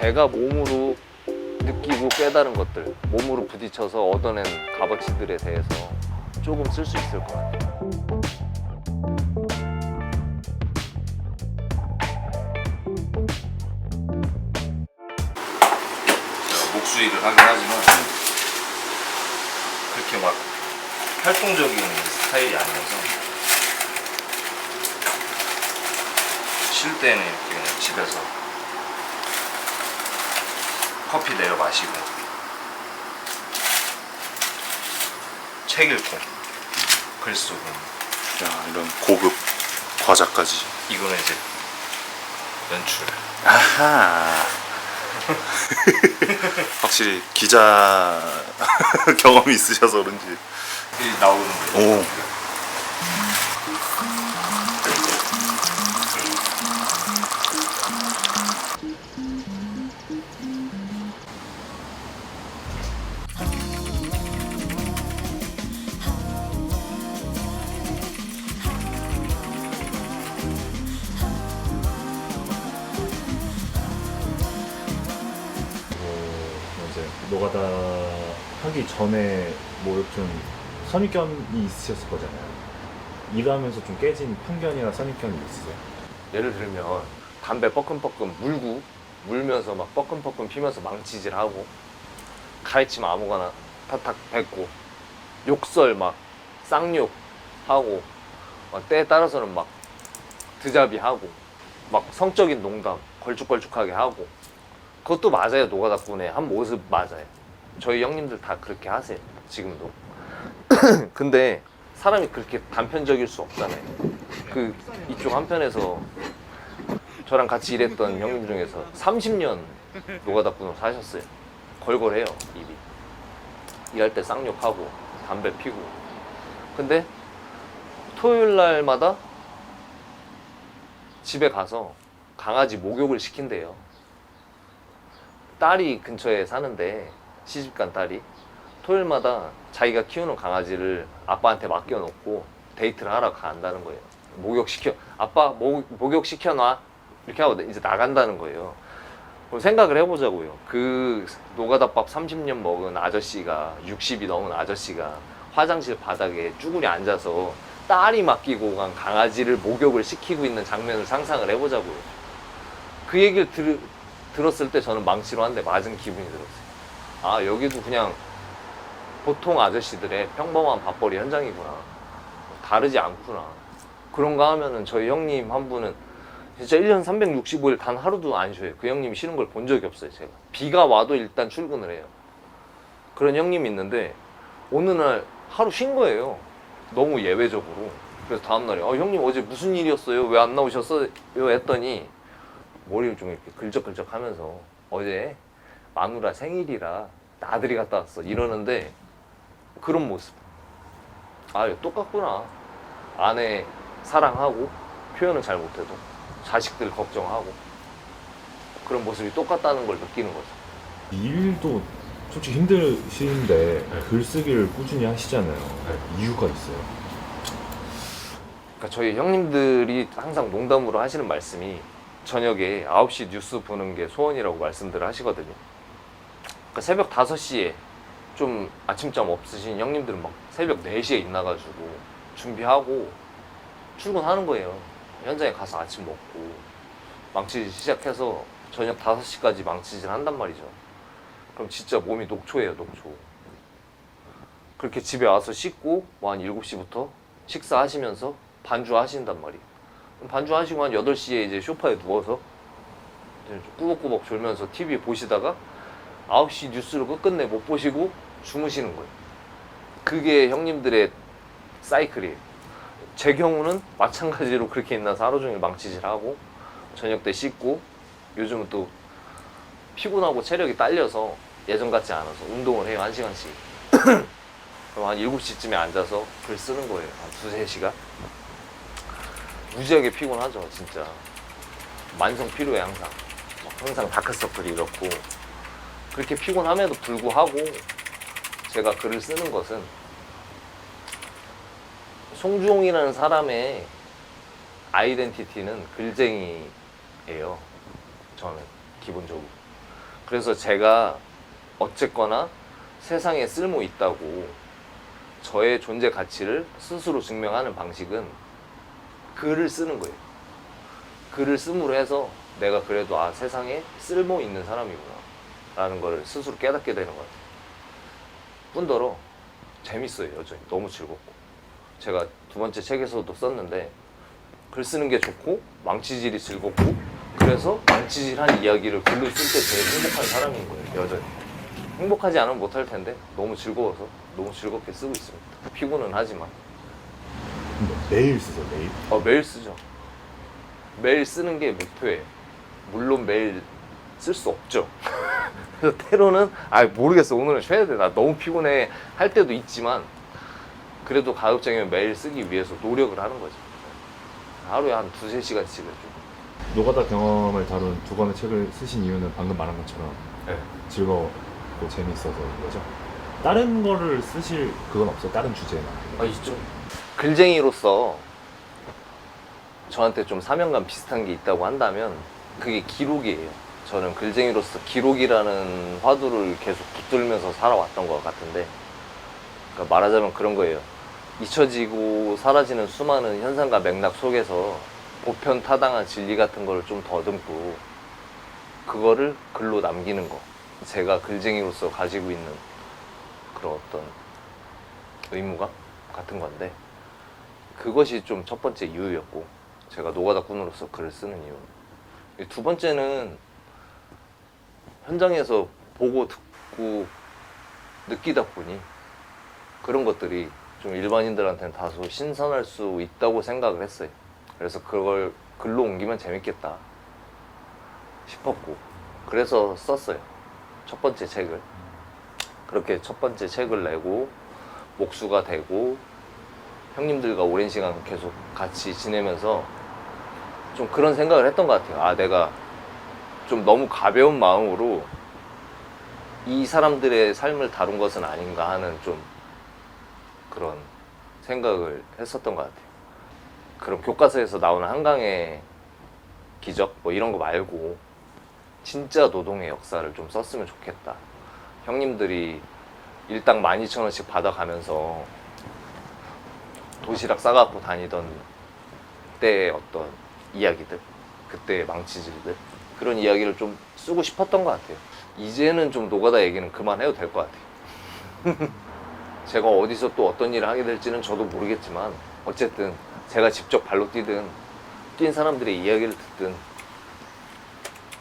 제가 몸으로 느끼고 깨달은 것들, 몸으로 부딪혀서 얻어낸 값어치들에 대해서 조금 쓸 수 있을 것 같아요. 목수일을 하긴 하지만 그렇게 막 활동적인 스타일이 아니어서 쉴 때는 이렇게 그냥 집에서 커피 내려 마시고 책 읽고 글 쓰고. 야, 이런 고급 과자까지. 이거는 이제 연출. 아하. 확실히 기자 경험이 있으셔서 그런지. 이 나오는 거예요. 오. 이제 노가다 하기 전에 뭐 좀 선입견이 있으셨을 거잖아요. 일하면서 좀 깨진 편견이나 선입견이 있으세요? 예를 들면 담배 뻐끔뻐끔 물면서 막 뻐끔뻐끔 피면서 망치질하고, 가르치면 아무거나 탁탁 뱉고, 욕설 막 쌍욕하고, 막 때에 따라서는 막 드자비하고, 막 성적인 농담 걸쭉걸쭉하게 하고. 그것도 맞아요. 노가다꾼의 한 모습 맞아요. 저희 형님들 다 그렇게 하세요, 지금도. 근데 사람이 그렇게 단편적일 수 없잖아요. 그 이쪽 한편에서 저랑 같이 일했던 형님 중에서 30년 노가다꾼으로 사셨어요. 걸걸해요, 입이. 일할 때 쌍욕하고 담배 피고. 근데 토요일 날마다 집에 가서 강아지 목욕을 시킨대요. 딸이 근처에 사는데, 시집간 딸이 토요일마다 자기가 키우는 강아지를 아빠한테 맡겨놓고 데이트를 하러 간다는 거예요. 목욕시켜, 아빠 목욕시켜놔, 이렇게 하고 이제 나간다는 거예요. 그럼 생각을 해보자고요. 그 노가다밥 30년 먹은 아저씨가, 60이 넘은 아저씨가 화장실 바닥에 쭈구리 앉아서 딸이 맡기고 간 강아지를 목욕을 시키고 있는 장면을 상상을 해보자고요. 그 얘기를 들었을 때 저는 망치로 한 대 맞은 기분이 들었어요. 아, 여기도 그냥 보통 아저씨들의 평범한 밥벌이 현장이구나, 다르지 않구나. 그런가 하면은 저희 형님 한 분은 진짜 1년 365일 단 하루도 안 쉬어요. 그 형님이 쉬는 걸 본 적이 없어요. 제가 비가 와도 일단 출근을 해요. 그런 형님이 있는데 어느 날 하루 쉰 거예요, 너무 예외적으로. 그래서 다음날에 형님 어제 무슨 일이었어요? 왜 안 나오셨어요? 했더니 머리를 좀 이렇게 긁적긁적 하면서 어제 마누라 생일이라 나들이 갔다 왔어, 이러는데, 그런 모습. 아, 똑같구나. 아내 사랑하고 표현은 잘 못해도 자식들 걱정하고, 그런 모습이 똑같다는 걸 느끼는 거죠. 일도 솔직히 힘드신데 글쓰기를 꾸준히 하시잖아요. 이유가 있어요? 그러니까 저희 형님들이 항상 농담으로 하시는 말씀이, 저녁에 9시 뉴스 보는 게 소원이라고 말씀들을 하시거든요. 그러니까 새벽 5시에 좀 아침잠 없으신 형님들은 막 새벽 4시에 일어나가지고 준비하고 출근하는 거예요. 현장에 가서 아침 먹고 망치질 시작해서 저녁 5시까지 망치질 한단 말이죠. 그럼 진짜 몸이 녹초예요, 녹초. 그렇게 집에 와서 씻고 뭐 한 7시부터 식사하시면서 반주하신단 말이에요. 반주하시고 한 8시에 이제 소파에 누워서 꾸벅꾸벅 졸면서 TV 보시다가 9시 뉴스를 끝끝내 못 보시고 주무시는 거예요. 그게 형님들의 사이클이에요. 제 경우는 마찬가지로 그렇게 있나서 하루 종일 망치질하고 저녁 때 씻고, 요즘은 또 피곤하고 체력이 딸려서 예전 같지 않아서 운동을 해요, 1시간씩. 그럼 한 7시쯤에 앉아서 글 쓰는 거예요, 한 2-3시간. 무지하게 피곤하죠, 진짜. 만성 피로에 항상 다크서클이 이렇고. 그렇게 피곤함에도 불구하고 제가 글을 쓰는 것은, 송주홍이라는 사람의 아이덴티티는 글쟁이예요, 저는 기본적으로. 그래서 제가 어쨌거나 세상에 쓸모 있다고 저의 존재 가치를 스스로 증명하는 방식은 글을 쓰는 거예요. 글을 씀으로 해서 내가 그래도 아 세상에 쓸모 있는 사람이구나 라는 거를 스스로 깨닫게 되는 것 같아요. 뿐더러 재밌어요. 여전히 너무 즐겁고. 제가 두 번째 책에서도 썼는데 글 쓰는 게 좋고 망치질이 즐겁고 그래서 망치질한 이야기를 글로 쓸 때 제일 행복한 사람인 거예요. 여전히 행복하지 않으면 못할 텐데 너무 즐거워서 너무 즐겁게 쓰고 있습니다. 피곤은 하지만 매일 쓰세요, 매일? 매일 쓰죠. 매일 쓰는 게 목표예요. 물론 매일 쓸 수 없죠. 그래서 때로는 모르겠어 오늘은 쉬어야 돼 나 너무 피곤해 할 때도 있지만 그래도 가급적이면 매일 쓰기 위해서 노력을 하는 거죠. 하루에 한 2-3시간씩을 좀. 노가다 경험을 다룬 두 권의 책을 쓰신 이유는 방금 말한 것처럼 네. 즐겁고 재밌어서인 거죠? 다른 거를 쓰실 그건 없어요? 다른 주제나? 있죠. 글쟁이로서 저한테 좀 사명감 비슷한 게 있다고 한다면 그게 기록이에요. 저는 글쟁이로서 기록이라는 화두를 계속 붙들면서 살아왔던 것 같은데 그러니까 말하자면 그런 거예요. 잊혀지고 사라지는 수많은 현상과 맥락 속에서 보편타당한 진리 같은 거를 좀 더듬고 그거를 글로 남기는 거. 제가 글쟁이로서 가지고 있는 그런 어떤 의무감 같은 건데 그것이 좀 첫 번째 이유였고 제가 노가다꾼으로서 글을 쓰는 이유. 두 번째는 현장에서 보고 듣고 느끼다 보니 그런 것들이 좀 일반인들한테는 다소 신선할 수 있다고 생각을 했어요. 그래서 그걸 글로 옮기면 재밌겠다 싶었고 그래서 썼어요. 첫 번째 책을. 그렇게 첫 번째 책을 내고 목수가 되고 형님들과 오랜 시간 계속 같이 지내면서 좀 그런 생각을 했던 것 같아요. 내가 좀 너무 가벼운 마음으로 이 사람들의 삶을 다룬 것은 아닌가 하는 좀 그런 생각을 했었던 것 같아요. 그럼 교과서에서 나오는 한강의 기적 뭐 이런 거 말고 진짜 노동의 역사를 좀 썼으면 좋겠다. 형님들이 일당 12,000원씩 받아가면서 도시락 싸갖고 다니던 때의 어떤 이야기들, 그때의 망치질들 그런 이야기를 좀 쓰고 싶었던 것 같아요. 이제는 좀 노가다 얘기는 그만해도 될 것 같아요. 제가 어디서 또 어떤 일을 하게 될지는 저도 모르겠지만 어쨌든 제가 직접 발로 뛴 사람들의 이야기를 듣든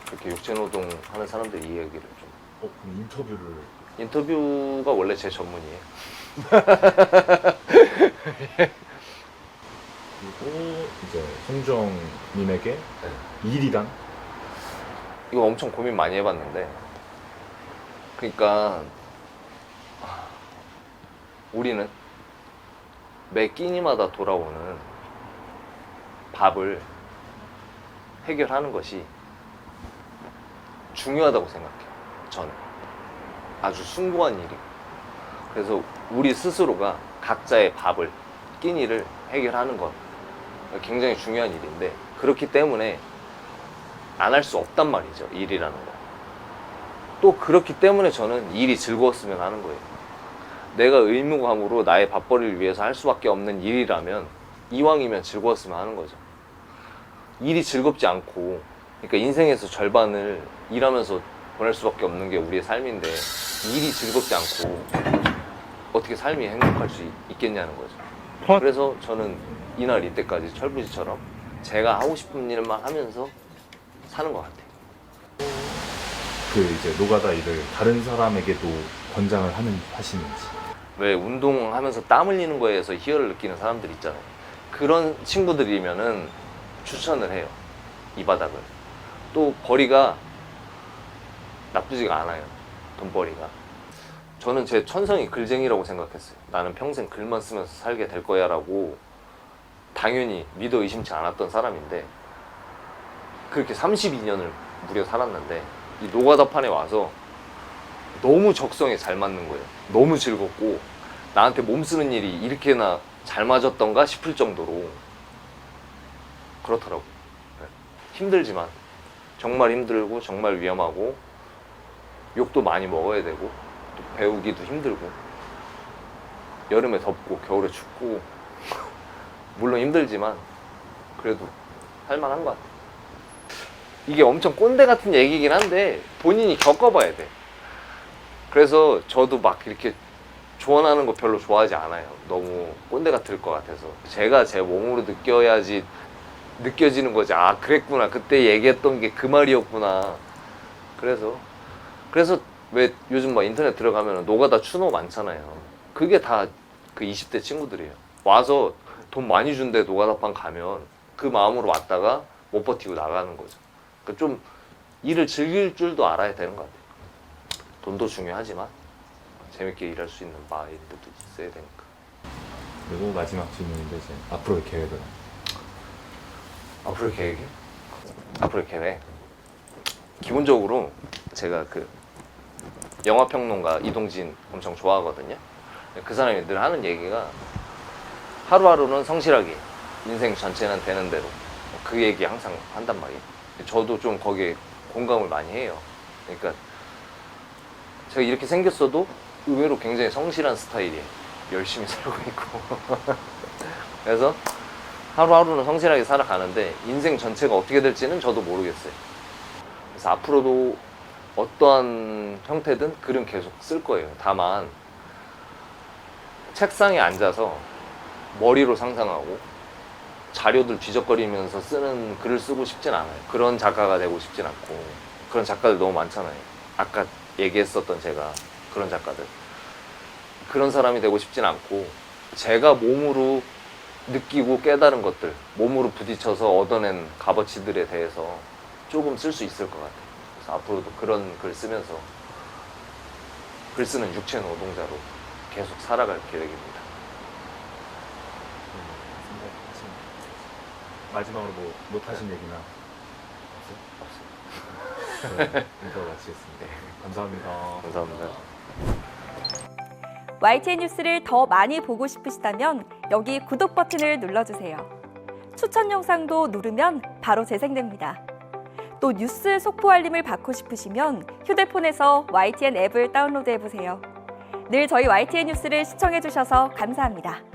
그렇게 육체노동 하는 사람들의 이야기를 좀 그럼 인터뷰가 원래 제 전문이에요. 그리고 이제 송정님에게 일이란? 이거 엄청 고민 많이 해봤는데 그러니까 우리는 매 끼니마다 돌아오는 밥을 해결하는 것이 중요하다고 생각해요. 저는 아주 숭고한 일이고 그래서 우리 스스로가 각자의 밥을 끼니를 해결하는 것 굉장히 중요한 일인데 그렇기 때문에 안 할 수 없단 말이죠. 일이라는 거. 또 그렇기 때문에 저는 일이 즐거웠으면 하는 거예요. 내가 의무감으로 나의 밥벌이를 위해서 할 수밖에 없는 일이라면 이왕이면 즐거웠으면 하는 거죠. 일이 즐겁지 않고 그러니까 인생에서 절반을 일하면서 보낼 수밖에 없는 게 우리의 삶인데 일이 즐겁지 않고 어떻게 삶이 행복할 수 있겠냐는 거죠. 그래서 저는 이날 이때까지 철부지처럼 제가 하고 싶은 일만 하면서 사는 것 같아요. 그 이제 노가다 일을 다른 사람에게도 권장을 하시는지. 왜 운동하면서 땀 흘리는 거에서 희열을 느끼는 사람들 있잖아요. 그런 친구들이면은 추천을 해요. 이 바닥을. 또 벌이가 나쁘지가 않아요. 돈벌이가. 저는 제 천성이 글쟁이라고 생각했어요. 나는 평생 글만 쓰면서 살게 될 거야 라고 당연히 믿어 의심치 않았던 사람인데 그렇게 32년을 무려 살았는데 이 노가다판에 와서 너무 적성에 잘 맞는 거예요. 너무 즐겁고 나한테 몸 쓰는 일이 이렇게나 잘 맞았던가 싶을 정도로 그렇더라고요. 네. 힘들지만 정말 힘들고 정말 위험하고 욕도 많이 먹어야 되고 또 배우기도 힘들고 여름에 덥고 겨울에 춥고 물론 힘들지만 그래도 할만한 것 같아요. 이게 엄청 꼰대 같은 얘기긴 한데 본인이 겪어봐야 돼. 그래서 저도 막 이렇게 조언하는 거 별로 좋아하지 않아요. 너무 꼰대 같을 것 같아서. 제가 제 몸으로 느껴야지 느껴지는 거지. 아, 그랬구나. 그때 얘기했던 게 그 말이었구나. 그래서 왜 요즘 막 인터넷 들어가면 노가다 추노 많잖아요. 그게 다 그 20대 친구들이에요. 와서 돈 많이 준대 노가다방 가면 그 마음으로 왔다가 못 버티고 나가는 거죠. 그러니까 좀 일을 즐길 줄도 알아야 되는 것 같아요. 돈도 중요하지만 재밌게 일할 수 있는 마인드도 있어야 되니까. 그리고 마지막 질문인데 이제 앞으로의 계획은? 앞으로의 계획이? 앞으로의 계획? 기본적으로 제가 그 영화평론가 이동진 엄청 좋아하거든요. 그 사람이 늘 하는 얘기가 하루하루는 성실하게 인생 전체는 되는 대로 그 얘기 항상 한단 말이에요. 저도 좀 거기에 공감을 많이 해요. 그러니까 제가 이렇게 생겼어도 의외로 굉장히 성실한 스타일이에요. 열심히 살고 있고 그래서 하루하루는 성실하게 살아가는데 인생 전체가 어떻게 될지는 저도 모르겠어요. 그래서 앞으로도 어떠한 형태든 글은 계속 쓸 거예요. 다만 책상에 앉아서 머리로 상상하고 자료들 뒤적거리면서 쓰는 글을 쓰고 싶진 않아요. 그런 작가가 되고 싶진 않고. 그런 작가들 너무 많잖아요. 아까 얘기했었던 제가 그런 작가들. 그런 사람이 되고 싶진 않고 제가 몸으로 느끼고 깨달은 것들, 몸으로 부딪혀서 얻어낸 값어치들에 대해서 조금 쓸 수 있을 것 같아요. 그래서 앞으로도 그런 글 쓰면서 글 쓰는 육체 노동자로 계속 살아갈 계획입니다. 마지막으로 뭐 못하신 얘기나 없어요? 인터 마치겠습니다. 감사합니다. 감사합니다. YTN 뉴스를 더 많이 보고 싶으시다면 여기 구독 버튼을 눌러주세요. 추천 영상도 누르면 바로 재생됩니다. 또 뉴스 속보 알림을 받고 싶으시면 휴대폰에서 YTN 앱을 다운로드해보세요. 늘 저희 YTN 뉴스를 시청해주셔서 감사합니다.